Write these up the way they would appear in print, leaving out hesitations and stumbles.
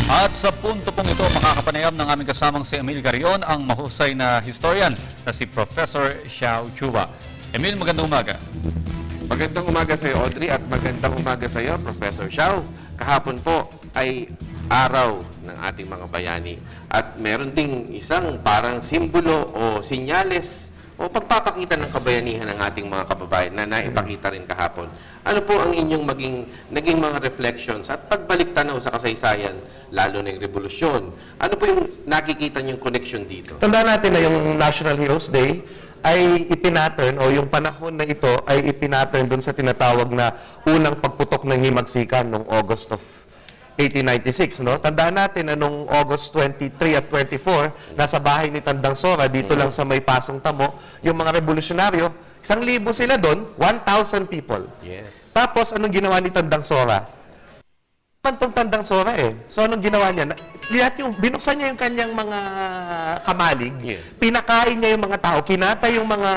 At sa punto pong ito, makakapanayam ng aming kasamang si Emil Garion, ang mahusay na historian na si Professor Xiao Chuba. Emil, magandang umaga. Magandang umaga sa iyo, Audrey, at magandang umaga sa iyo, Professor Xiao. Kahapon po ay araw ng ating mga bayani. At meron ding isang parang simbolo o sinyales o pagpapakita ng kabayanihan ng ating mga kababayan na naipakita rin kahapon. Ano po ang inyong naging mga reflections at pagbalik tanaw sa kasaysayan, lalo na yung revolusyon? Ano po yung nakikita niyong connection dito? Tandaan natin na yung National Heroes Day ay ipinattern o yung panahon na ito ay ipinattern dun sa tinatawag na unang pagputok ng himagsikan noong August of 1896, no? Tandaan natin na noong August 23 at 24, nasa bahay ni Tandang Sora, dito lang sa may Pasong Tamo, yung mga revolusyonaryo, 1,000 sila doon, 1,000 people. Yes. Tapos, anong ginawa ni Tandang Sora? Pantong Tandang Sora eh. So, anong ginawa niya? Binuksan niya yung kanyang mga kamalig, Yes. Pinakain niya yung mga tao, kinata yung mga,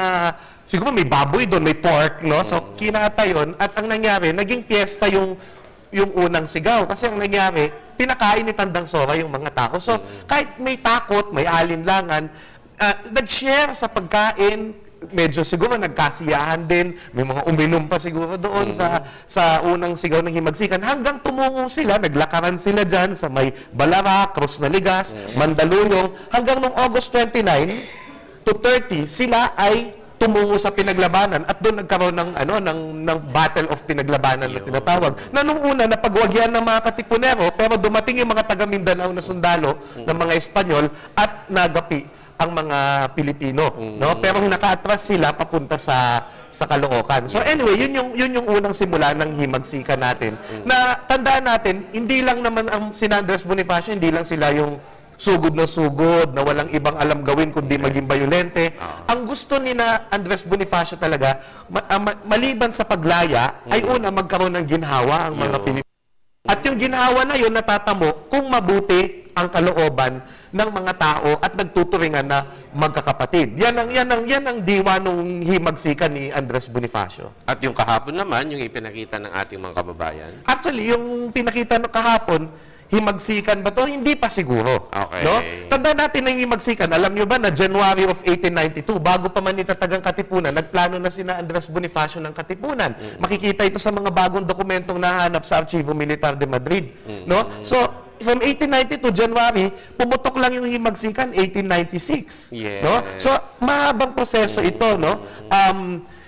siguro may baboy doon, may pork, no? So, kinata yun, at ang nangyari, naging piyesta yung unang sigaw. Kasi ang nangyari, pinakain ni Tandang Sora yung mga tao. So, kahit may takot, may alinlangan, nag-share sa pagkain, medyo siguro nagkasiyahan din, may mga uminom pa siguro doon sa unang sigaw ng himagsikan, hanggang tumungo sila, naglakaran sila dyan sa may Balara, Cruz Naligas, Mandaluyong, hanggang noong August 29 to 30, sila ay tumungo sa pinaglabanan at doon nagkaroon ng battle of pinaglabanan na tinatawag. Na nung una, napagwagyan ng mga Katipunero, pero dumating yung mga taga Mindanao na sundalo ng mga Espanyol at nagapi ang mga Pilipino, no? Pero naka-atras sila papunta sa Caloocan. So anyway, yun yung unang simula ng himagsikan natin. Na tandaan natin, hindi lang naman ang sina Andres Bonifacio, hindi lang sila yung sugod na walang ibang alam gawin kundi maging bayolente. Ang gusto ni na Andres Bonifacio talaga, maliban sa paglaya, ay una magkaroon ng ginhawa ang mga Pilipino. At yung ginhawa na yun natatamo kung mabuti ang kalooban ng mga tao at nagtuturingan na magkakapatid. Yan ang diwa nung himagsikan ni Andres Bonifacio. At yung kahapon naman, yung ipinakita ng ating mga kababayan? Actually, yung pinakita no kahapon, himagsikan ba to? Hindi pa siguro. Okay. No? Tandaan natin na himagsikan. Alam nyo ba na January of 1892, bago pa man itatagang Katipunan, nagplano na sina Andres Bonifacio ng Katipunan. Makikita ito sa mga bagong dokumentong nahanap sa Archivo Militar de Madrid. No? So, from 1892 January, pumutok lang yung himagsikan 1896. Yes. No? So, mahabang proseso ito, no?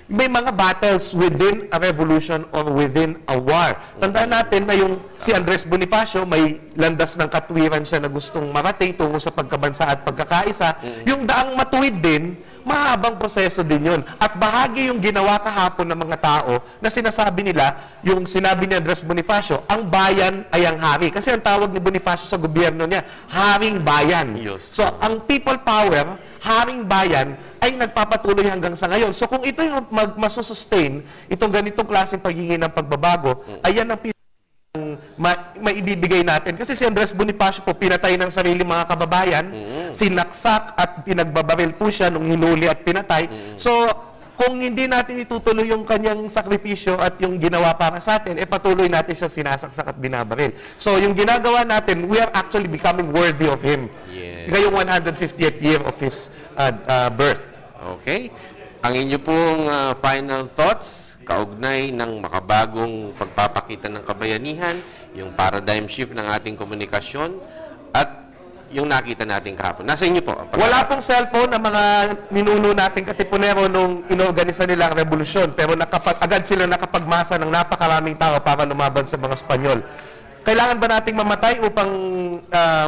May mga battles within a revolution or within a war. Tandaan natin na yung si Andres Bonifacio, may landas ng katwiran siya na gustong marating tungo sa pagkabansa at pagkakaisa. Yung daang matuwid din, mahabang proseso din yun. At bahagi yung ginawa kahapon ng mga tao na sinasabi nila, yung sinabi ni Andres Bonifacio, ang bayan ay ang hari. Kasi ang tawag ni Bonifacio sa gobyerno niya, haring bayan. Yes. So, ang people power, haring bayan, ay nagpapatuloy hanggang sa ngayon. So, kung ito yung masusustain, itong ganitong klaseng paghingi ng pagbabago, ayan ang maibibigay natin. Kasi si Andres Bonifacio po, pinatay ng sarili mga kababayan, sinaksak at pinagbabaril po siya nung hinuli at pinatay. So, kung hindi natin itutuloy yung kanyang sakripisyo at yung ginawa para sa atin, patuloy natin siya sinasaksak at binabaril. So, yung ginagawa natin, we are actually becoming worthy of him. Yes. Ngayong 150th year of his birth. Okay. Ang inyo pong final thoughts, kaugnay ng makabagong pagpapakita ng kabayanihan, yung paradigm shift ng ating komunikasyon, at yung nakita natin kahapon. Nasa inyo po. Wala pong cellphone ang mga ninuno nating Katipunero nung inorganisa nila ang revolusyon, pero agad sila nakapagmasa ng napakaraming tao para lumaban sa mga Espanyol. Kailangan ba nating mamatay upang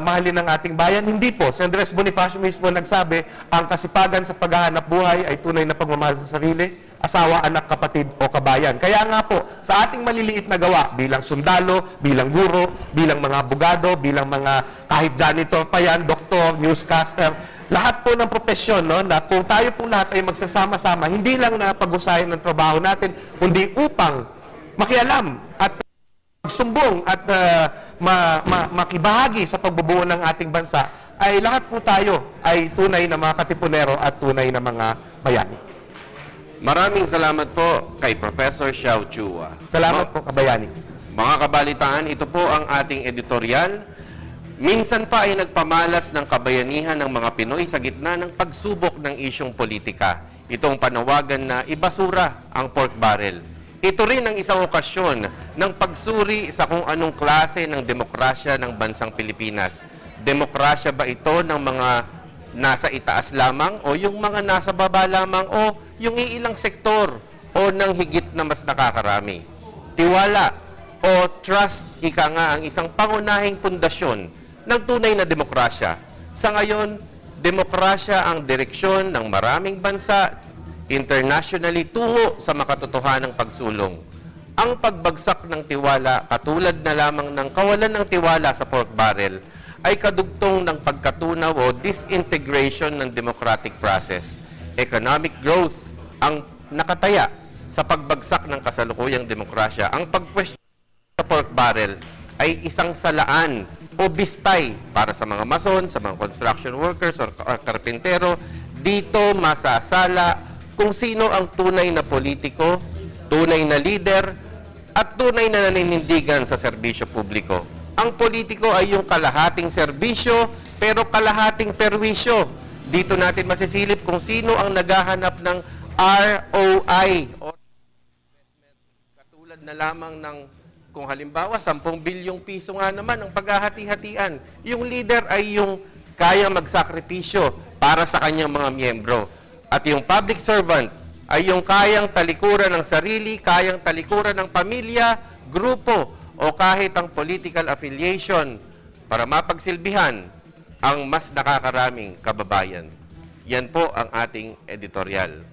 mahalin ang ating bayan? Hindi po. Si Andres Bonifacio mismo nagsabi, ang kasipagan sa paghahanap buhay ay tunay na pagmamahal sa sarili, asawa, anak, kapatid o kabayan. Kaya nga po, sa ating maliliit na gawa, bilang sundalo, bilang guro, bilang mga abogado, bilang mga kahit janitor pa yan, doktor, newscaster, lahat po ng propesyon, no, na kung tayo po lahat ay magsasama-sama, hindi lang na pag-usahin ng trabaho natin, kundi upang makialam at magsumbong at makibahagi sa pagbubuo ng ating bansa, ay lahat po tayo ay tunay na mga Katipunero at tunay na mga bayani. Maraming salamat po kay Professor Xiao Chua. Salamat po, kabayani. Mga kabalitaan, ito po ang ating editorial Minsan pa ay nagpamalas ng kabayanihan ng mga Pinoy sa gitna ng pagsubok ng isyong politika. Itong panawagan na ibasura ang pork barrel. Ito rin ang isang okasyon ng pagsuri sa kung anong klase ng demokrasya ng bansang Pilipinas. Demokrasya ba ito ng mga nasa itaas lamang o yung mga nasa baba lamang o yung iilang sektor o ng higit na mas nakakarami? Tiwala o trust, ika nga, ang isang pangunahing pundasyon ng tunay na demokrasya. Sa ngayon, demokrasya ang direksyon ng maraming bansa internationally tungo sa makatotohanang pagsulong. Ang pagbagsak ng tiwala, katulad na lamang ng kawalan ng tiwala sa pork barrel, ay kadugtong ng pagkatunaw o disintegration ng democratic process. Economic growth ang nakataya sa pagbagsak ng kasalukuyang demokrasya. Ang pagkwestiyon sa pork barrel ay isang salaan o bistay para sa mga mason, sa mga construction workers or karpintero. Dito masasala kung sino ang tunay na politiko, tunay na leader, at tunay na naninindigan sa serbisyo publiko. Ang politiko ay yung kalahating serbisyo, pero kalahating perwisyo. Dito natin masisilip kung sino ang naghahanap ng ROI o katulad na lamang ng kung halimbawa 10 bilyong piso nga naman ang paghahati-hatian. Yung leader ay yung kayang magsakripisyo para sa kanyang mga miyembro. At yung public servant ay yung kayang talikuran ng sarili, kayang talikuran ng pamilya, grupo, o kahit ang political affiliation para mapagsilbihan ang mas nakakaraming kababayan. Yan po ang ating editorial.